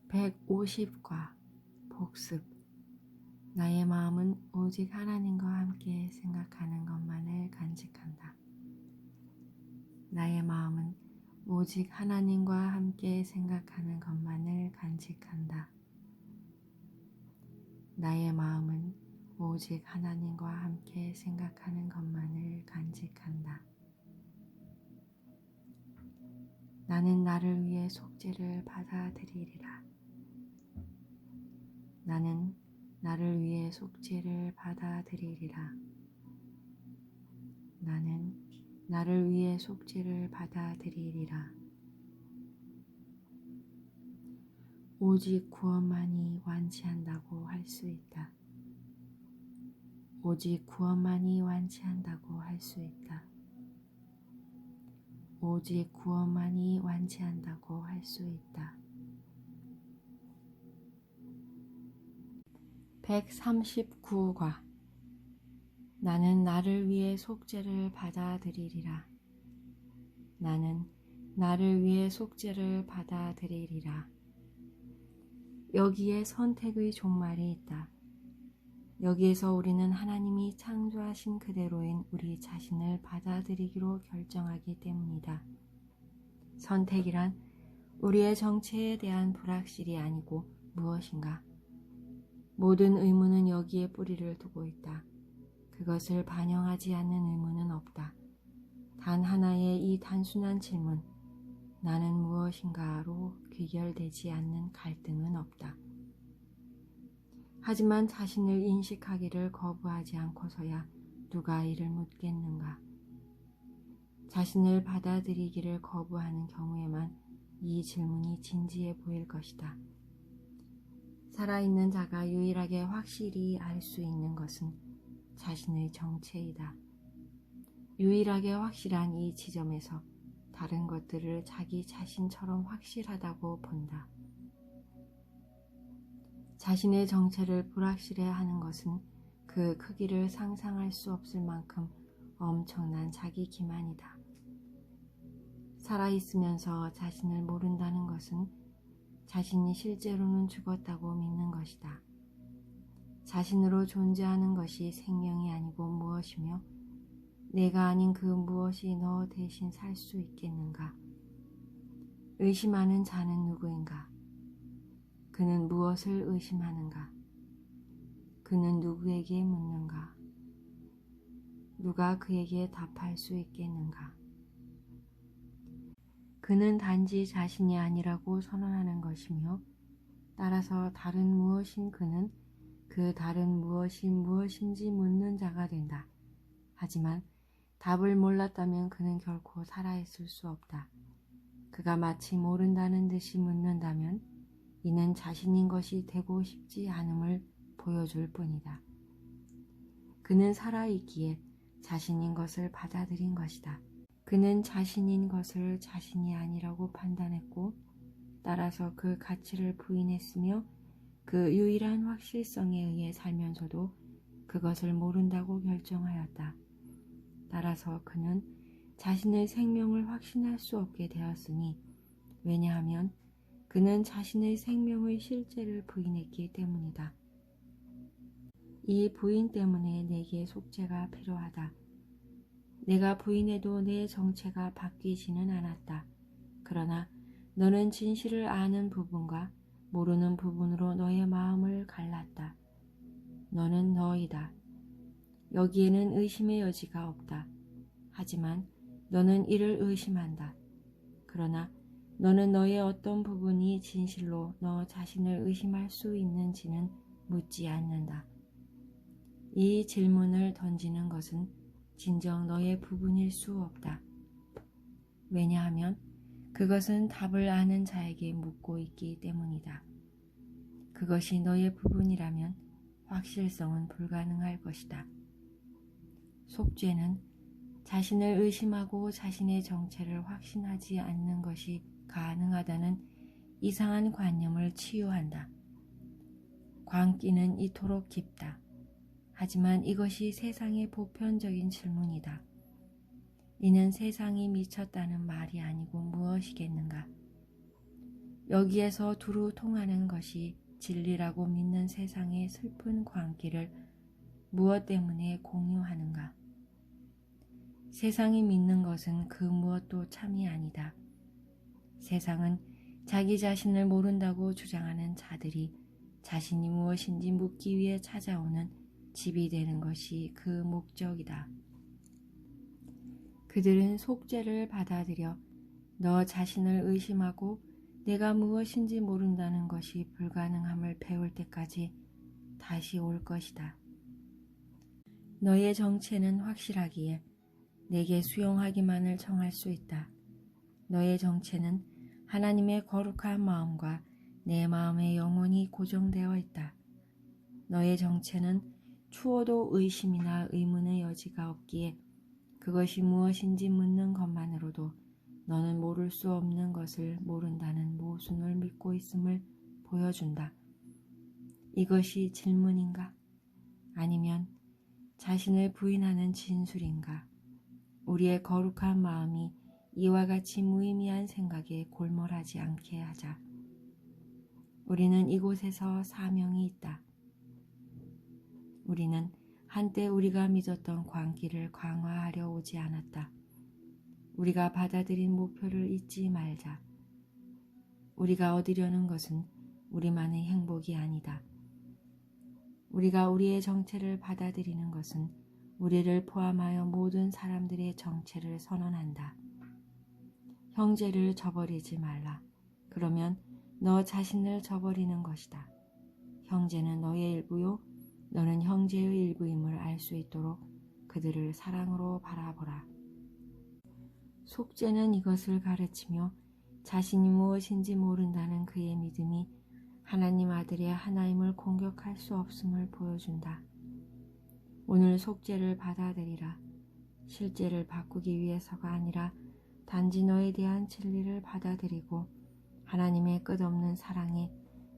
150과 복습. 나의 마음은 오직 하나님과 함께 생각하는 것만을 간직한다. 나의 마음은 오직 하나님과 함께 생각하는 것만을 간직한다. 나의 마음은 오직 하나님과 함께 생각하는 것만을 간직한다. 나는 나를 위해 속죄를 받아들이리라. 나는 나를 위해 속죄를 받아들이리라. 나는 나를 위해 속죄를 받아들이리라. 오직 구원만이 완치한다고 할 수 있다. 오직 구원만이 완치한다고 할 수 있다. 오직 구원만이 완치한다고 할 수 있다. 139과 나는 나를 위해 속죄를 받아들이리라. 나는 나를 위해 속죄를 받아들이리라. 여기에 선택의 종말이 있다. 여기에서 우리는 하나님이 창조하신 그대로인 우리 자신을 받아들이기로 결정하기 때문이다. 선택이란 우리의 정체에 대한 불확실이 아니고 무엇인가? 모든 의문은 여기에 뿌리를 두고 있다. 그것을 반영하지 않는 의문은 없다. 단 하나의 이 단순한 질문, 나는 무엇인가로 귀결되지 않는 갈등은 없다. 하지만 자신을 인식하기를 거부하지 않고서야 누가 이를 묻겠는가? 자신을 받아들이기를 거부하는 경우에만 이 질문이 진지해 보일 것이다. 살아있는 자가 유일하게 확실히 알 수 있는 것은 자신의 정체이다. 유일하게 확실한 이 지점에서 다른 것들을 자기 자신처럼 확실하다고 본다. 자신의 정체를 불확실해하는 것은 그 크기를 상상할 수 없을 만큼 엄청난 자기 기만이다. 살아있으면서 자신을 모른다는 것은 자신이 실제로는 죽었다고 믿는 것이다. 자신으로 존재하는 것이 생명이 아니고 무엇이며 내가 아닌 그 무엇이 너 대신 살 수 있겠는가? 의심하는 자는 누구인가? 그는 무엇을 의심하는가? 그는 누구에게 묻는가? 누가 그에게 답할 수 있겠는가? 그는 단지 자신이 아니라고 선언하는 것이며 따라서 다른 무엇인 그는 그 다른 무엇이 무엇인지 묻는 자가 된다. 하지만 답을 몰랐다면 그는 결코 살아있을 수 없다. 그가 마치 모른다는 듯이 묻는다면 이는 자신인 것이 되고 싶지 않음을 보여줄 뿐이다. 그는 살아있기에 자신인 것을 받아들인 것이다. 그는 자신인 것을 자신이 아니라고 판단했고 따라서 그 가치를 부인했으며 그 유일한 확실성에 의해 살면서도 그것을 모른다고 결정하였다. 따라서 그는 자신의 생명을 확신할 수 없게 되었으니 왜냐하면 그는 자신의 생명의 실제를 부인했기 때문이다. 이 부인 때문에 내게 속죄가 필요하다. 내가 부인해도 내 정체가 바뀌지는 않았다. 그러나 너는 진실을 아는 부분과 모르는 부분으로 너의 마음을 갈랐다. 너는 너이다. 여기에는 의심의 여지가 없다. 하지만 너는 이를 의심한다. 그러나 너는 너의 어떤 부분이 진실로 너 자신을 의심할 수 있는지는 묻지 않는다. 이 질문을 던지는 것은 진정 너의 부분일 수 없다. 왜냐하면 그것은 답을 아는 자에게 묻고 있기 때문이다. 그것이 너의 부분이라면 확실성은 불가능할 것이다. 속죄는 자신을 의심하고 자신의 정체를 확신하지 않는 것이 가능하다는 이상한 관념을 치유한다. 광기는 이토록 깊다. 하지만 이것이 세상의 보편적인 질문이다. 이는 세상이 미쳤다는 말이 아니고 무엇이겠는가? 여기에서 두루 통하는 것이 진리라고 믿는 세상의 슬픈 광기를 무엇 때문에 공유하는가? 세상이 믿는 것은 그 무엇도 참이 아니다. 세상은 자기 자신을 모른다고 주장하는 자들이 자신이 무엇인지 묻기 위해 찾아오는 집이 되는 것이 그 목적이다. 그들은 속죄를 받아들여 너 자신을 의심하고 내가 무엇인지 모른다는 것이 불가능함을 배울 때까지 다시 올 것이다. 너의 정체는 확실하기에 내게 수용하기만을 청할 수 있다. 너의 정체는 하나님의 거룩한 마음과 내 마음에 영원히 고정되어 있다. 너의 정체는 추워도 의심이나 의문의 여지가 없기에 그것이 무엇인지 묻는 것만으로도 너는 모를 수 없는 것을 모른다는 모순을 믿고 있음을 보여준다. 이것이 질문인가? 아니면 자신을 부인하는 진술인가? 우리의 거룩한 마음이 이와 같이 무의미한 생각에 골몰하지 않게 하자. 우리는 이곳에서 사명이 있다. 우리는 한때 우리가 믿었던 광기를 강화하려 오지 않았다. 우리가 받아들인 목표를 잊지 말자. 우리가 얻으려는 것은 우리만의 행복이 아니다. 우리가 우리의 정체를 받아들이는 것은 우리를 포함하여 모든 사람들의 정체를 선언한다. 형제를 저버리지 말라. 그러면 너 자신을 저버리는 것이다. 형제는 너의 일부요, 너는 형제의 일부임을 알 수 있도록 그들을 사랑으로 바라보라. 속죄는 이것을 가르치며 자신이 무엇인지 모른다는 그의 믿음이 하나님 아들의 하나임을 공격할 수 없음을 보여준다. 오늘 속죄를 받아들이라. 실제를 바꾸기 위해서가 아니라 단지 너에 대한 진리를 받아들이고 하나님의 끝없는 사랑에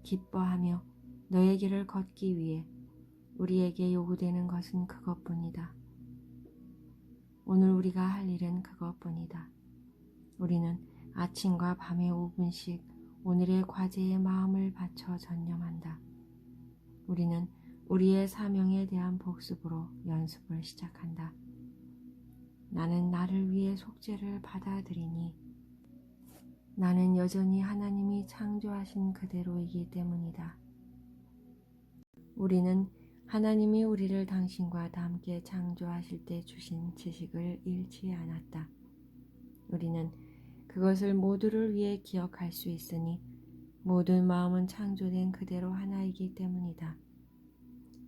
기뻐하며 너의 길을 걷기 위해 우리에게 요구되는 것은 그것뿐이다. 오늘 우리가 할 일은 그것뿐이다. 우리는 아침과 밤에 5분씩 오늘의 과제에 마음을 바쳐 전념한다. 우리는 우리의 사명에 대한 복습으로 연습을 시작한다. 나는 나를 위해 속죄를 받아들이니 나는 여전히 하나님이 창조하신 그대로이기 때문이다. 우리는 하나님이 우리를 당신과 함께 창조하실 때 주신 지식을 잃지 않았다. 우리는 그것을 모두를 위해 기억할 수 있으니 모든 마음은 창조된 그대로 하나이기 때문이다.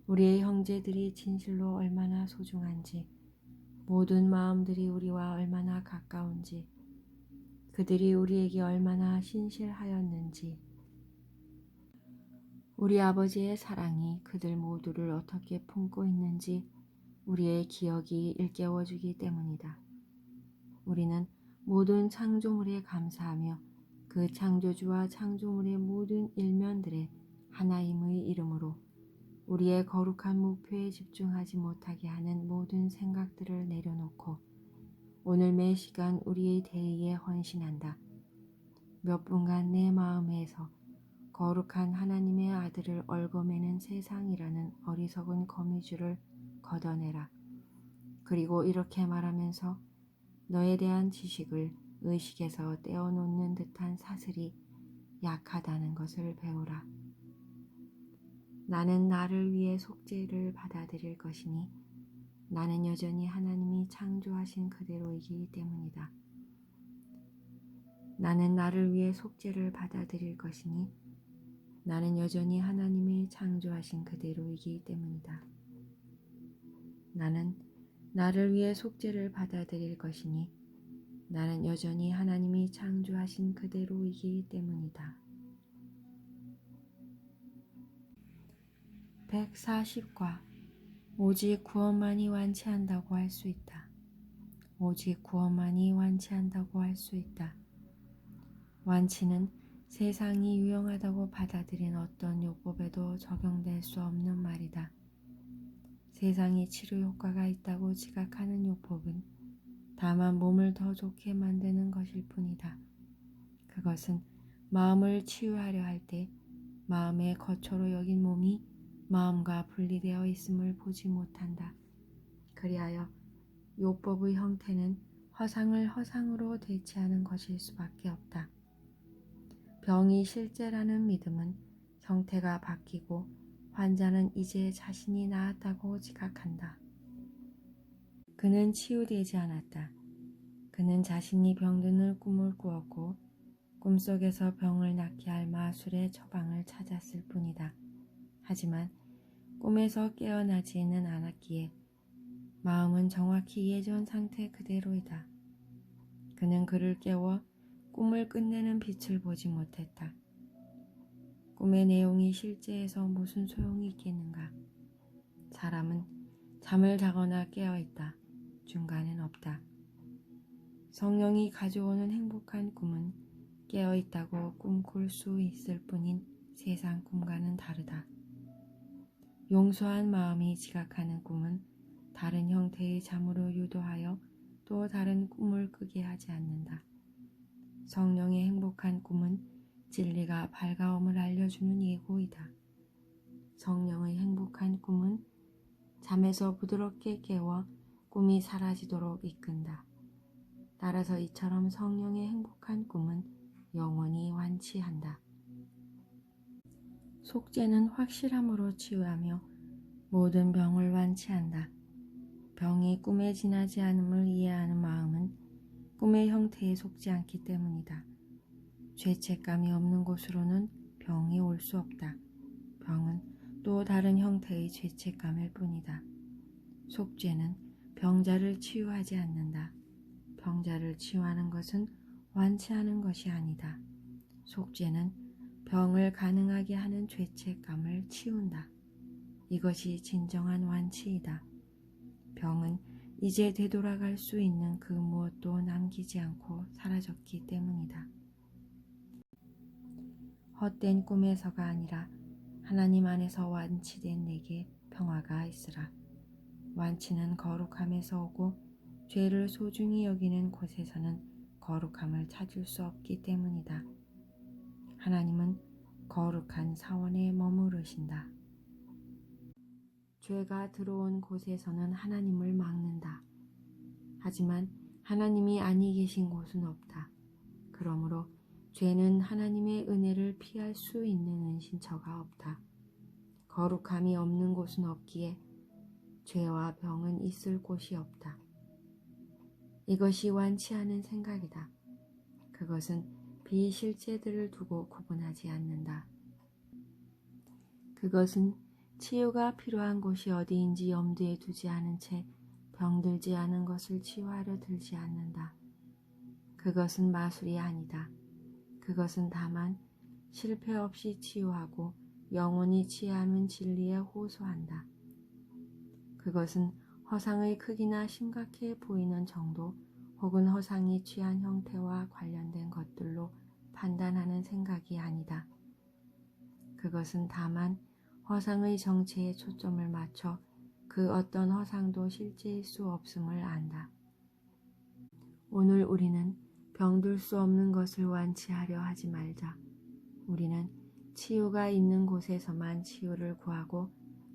우리의 형제들이 진실로 얼마나 소중한지, 모든 마음들이 우리와 얼마나 가까운지, 그들이 우리에게 얼마나 신실하였는지, 우리 아버지의 사랑이 그들 모두를 어떻게 품고 있는지 우리의 기억이 일깨워주기 때문이다. 우리는 모든 창조물에 감사하며 그 창조주와 창조물의 모든 일면들의 하나님의 이름으로 우리의 거룩한 목표에 집중하지 못하게 하는 모든 생각들을 내려놓고 오늘 매 시간 우리의 대의에 헌신한다. 몇 분간 내 마음에서 거룩한 하나님의 아들을 얽어매는 세상이라는 어리석은 거미줄을 걷어내라. 그리고 이렇게 말하면서 너에 대한 지식을 의식에서 떼어놓는 듯한 사슬이 약하다는 것을 배우라. 나는 나를 위해 속죄를 받아들일 것이니 나는 여전히 하나님이 창조하신 그대로이기 때문이다. 나는 나를 위해 속죄를 받아들일 것이니 나는 여전히 하나님이 창조하신 그대로이기 때문이다. 나는 나를 위해 속죄를 받아들일 것이니 나는 여전히 하나님이 창조하신 그대로이기 때문이다. 140과 오직 구원만이 완치한다고 할 수 있다. 오직 구원만이 완치한다고 할 수 있다. 완치는 세상이 유용하다고 받아들인 어떤 요법에도 적용될 수 없는 말이다. 세상이 치료 효과가 있다고 지각하는 요법은 다만 몸을 더 좋게 만드는 것일 뿐이다. 그것은 마음을 치유하려 할 때 마음의 거처로 여긴 몸이 마음과 분리되어 있음을 보지 못한다. 그리하여 요법의 형태는 허상을 허상으로 대체하는 것일 수밖에 없다. 병이 실제라는 믿음은 형태가 바뀌고 환자는 이제 자신이 나았다고 지각한다. 그는 치유되지 않았다. 그는 자신이 병드는 꿈을 꾸었고 꿈속에서 병을 낫게 할 마술의 처방을 찾았을 뿐이다. 하지만 꿈에서 깨어나지는 않았기에 마음은 정확히 예전 상태 그대로이다. 그는 그를 깨워 꿈을 끝내는 빛을 보지 못했다. 꿈의 내용이 실제에서 무슨 소용이 있겠는가? 사람은 잠을 자거나 깨어있다. 중간은 없다. 성령이 가져오는 행복한 꿈은 깨어있다고 꿈꿀 수 있을 뿐인 세상 꿈과는 다르다. 용서한 마음이 지각하는 꿈은 다른 형태의 잠으로 유도하여 또 다른 꿈을 꾸게 하지 않는다. 성령의 행복한 꿈은 진리가 밝아옴을 알려주는 예고이다. 성령의 행복한 꿈은 잠에서 부드럽게 깨워 꿈이 사라지도록 이끈다. 따라서 이처럼 성령의 행복한 꿈은 영원히 완치한다. 속죄는 확실함으로 치유하며 모든 병을 완치한다. 병이 꿈에 지나지 않음을 이해하는 마음은 꿈의 형태에 속지 않기 때문이다. 죄책감이 없는 곳으로는 병이 올 수 없다. 병은 또 다른 형태의 죄책감일 뿐이다. 속죄는 병자를 치유하지 않는다. 병자를 치유하는 것은 완치하는 것이 아니다. 속죄는 병을 가능하게 하는 죄책감을 치운다. 이것이 진정한 완치이다. 병은 이제 되돌아갈 수 있는 그 무엇도 남기지 않고 사라졌기 때문이다. 헛된 꿈에서가 아니라 하나님 안에서 완치된 내게 평화가 있으라. 완치는 거룩함에서 오고 죄를 소중히 여기는 곳에서는 거룩함을 찾을 수 없기 때문이다. 하나님은 거룩한 사원에 머무르신다. 죄가 들어온 곳에서는 하나님을 막는다. 하지만 하나님이 아니 계신 곳은 없다. 그러므로 죄는 하나님의 은혜를 피할 수 있는 은신처가 없다. 거룩함이 없는 곳은 없기에 죄와 병은 있을 곳이 없다. 이것이 완치하는 생각이다. 그것은 비실제들을 두고 구분하지 않는다. 그것은 치유가 필요한 곳이 어디인지 염두에 두지 않은 채 병들지 않은 것을 치유하려 들지 않는다. 그것은 마술이 아니다. 그것은 다만 실패 없이 치유하고 영원히 치유하는 진리에 호소한다. 그것은 허상의 크기나 심각해 보이는 정도 혹은 허상이 취한 형태와 관련된 것들로 판단하는 생각이 아니다. 그것은 다만 허상의 정체에 초점을 맞춰 그 어떤 허상도 실제일 수 없음을 안다. 오늘 우리는 병들 수 없는 것을 완치하려 하지 말자. 우리는 치유가 있는 곳에서만 치유를 구하고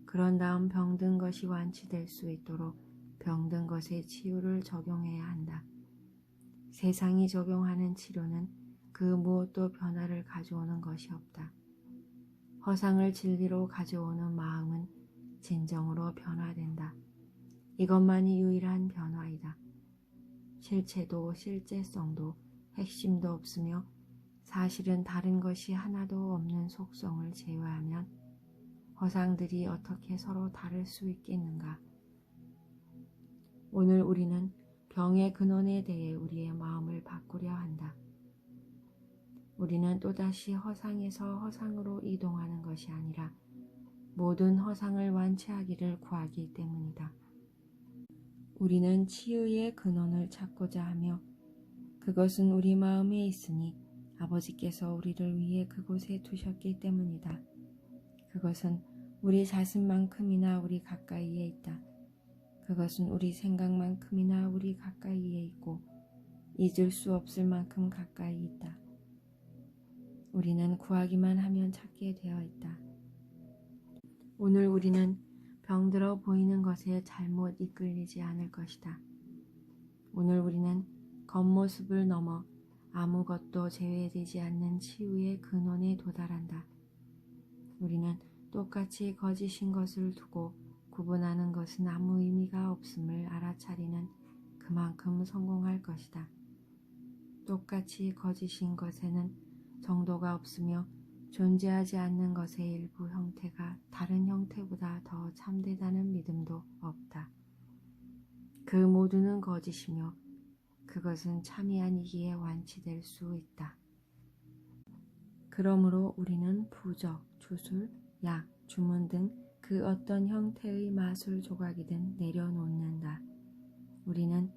그런 다음 병든 것이 완치될 수 있도록 병든 것에 치유를 적용해야 한다. 세상이 적용하는 치료는 그 무엇도 변화를 가져오는 것이 없다. 허상을 진리로 가져오는 마음은 진정으로 변화된다. 이것만이 유일한 변화이다. 실체도 실제성도 핵심도 없으며 사실은 다른 것이 하나도 없는 속성을 제외하면 허상들이 어떻게 서로 다를 수 있겠는가? 오늘 우리는 병의 근원에 대해 우리의 마음을 바꾸려 한다. 우리는 또다시 허상에서 허상으로 이동하는 것이 아니라 모든 허상을 완치하기를 구하기 때문이다. 우리는 치유의 근원을 찾고자 하며 그것은 우리 마음에 있으니 아버지께서 우리를 위해 그곳에 두셨기 때문이다. 그것은 우리 자신만큼이나 우리 가까이에 있다. 그것은 우리 생각만큼이나 우리 가까이에 있고 잊을 수 없을 만큼 가까이 있다. 우리는 구하기만 하면 찾게 되어 있다. 오늘 우리는 병들어 보이는 것에 잘못 이끌리지 않을 것이다. 오늘 우리는 겉모습을 넘어 아무것도 제외되지 않는 치유의 근원에 도달한다. 우리는 똑같이 거짓인 것을 두고 구분하는 것은 아무 의미가 없음을 알아차리는 그만큼 성공할 것이다. 똑같이 거짓인 것에는 정도가 없으며 존재하지 않는 것의 일부 형태가 다른 형태보다 더 참되다는 믿음도 없다. 그 모두는 거짓이며 그것은 참이 아니기에 완치될 수 있다. 그러므로 우리는 부적, 주술, 약, 주문 등 그 어떤 형태의 마술 조각이든 내려놓는다. 우리는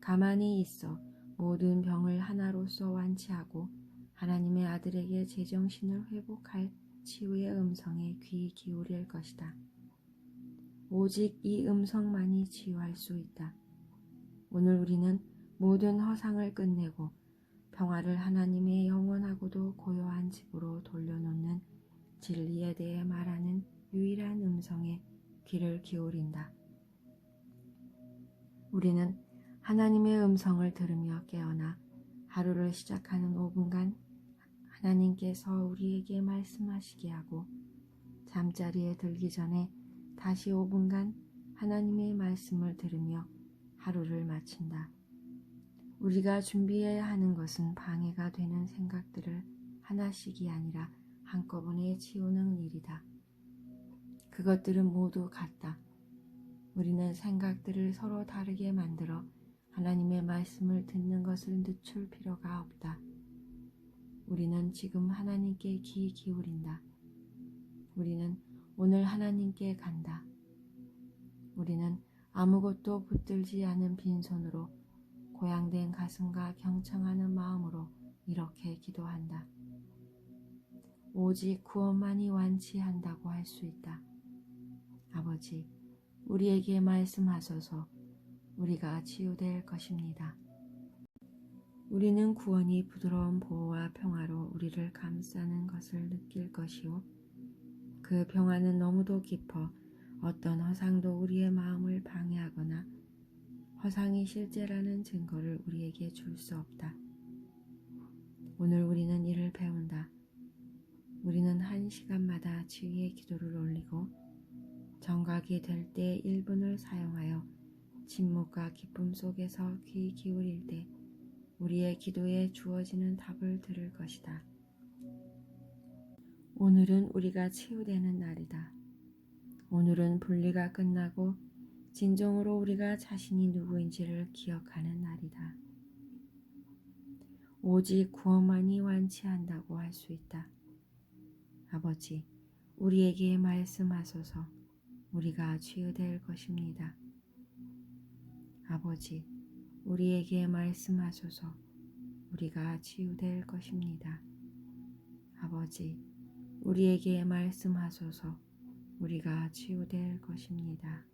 가만히 있어 모든 병을 하나로서 완치하고 하나님의 아들에게 제정신을 회복할 치유의 음성에 귀 기울일 것이다. 오직 이 음성만이 치유할 수 있다. 오늘 우리는 모든 허상을 끝내고 평화를 하나님의 영원하고도 고요한 집으로 돌려놓는 진리에 대해 말하는 유일한 음성에 귀를 기울인다. 우리는 하나님의 음성을 들으며 깨어나 하루를 시작하는 5분간 하나님께서 우리에게 말씀하시게 하고 잠자리에 들기 전에 다시 5분간 하나님의 말씀을 들으며 하루를 마친다. 우리가 준비해야 하는 것은 방해가 되는 생각들을 하나씩이 아니라 한꺼번에 치우는 일이다. 그것들은 모두 같다. 우리는 생각들을 서로 다르게 만들어 하나님의 말씀을 듣는 것을 늦출 필요가 없다. 우리는 지금 하나님께 귀 기울인다. 우리는 오늘 하나님께 간다. 우리는 아무것도 붙들지 않은 빈손으로 고향된 가슴과 경청하는 마음으로 이렇게 기도한다. 오직 구원만이 완치한다고 할 수 있다. 아버지, 우리에게 말씀하소서. 우리가 치유될 것입니다. 우리는 구원이 부드러운 보호와 평화로 우리를 감싸는 것을 느낄 것이요. 그 평화는 너무도 깊어 어떤 허상도 우리의 마음을 방해하거나 허상이 실제라는 증거를 우리에게 줄 수 없다. 오늘 우리는 이를 배운다. 우리는 1시간마다 치유의 기도를 올리고 정각이 될 때 1분을 사용하여 침묵과 기쁨 속에서 귀 기울일 때 우리의 기도에 주어지는 답을 들을 것이다. 오늘은 우리가 치유되는 날이다. 오늘은 분리가 끝나고 진정으로 우리가 자신이 누구인지를 기억하는 날이다. 오직 구원만이 완치한다고 할 수 있다. 아버지, 우리에게 말씀하소서. 우리가 치유될 것입니다. 아버지, 우리에게 말씀하소서. 우리가 치유될 것입니다. 아버지, 우리에게 말씀하소서. 우리가 치유될 것입니다.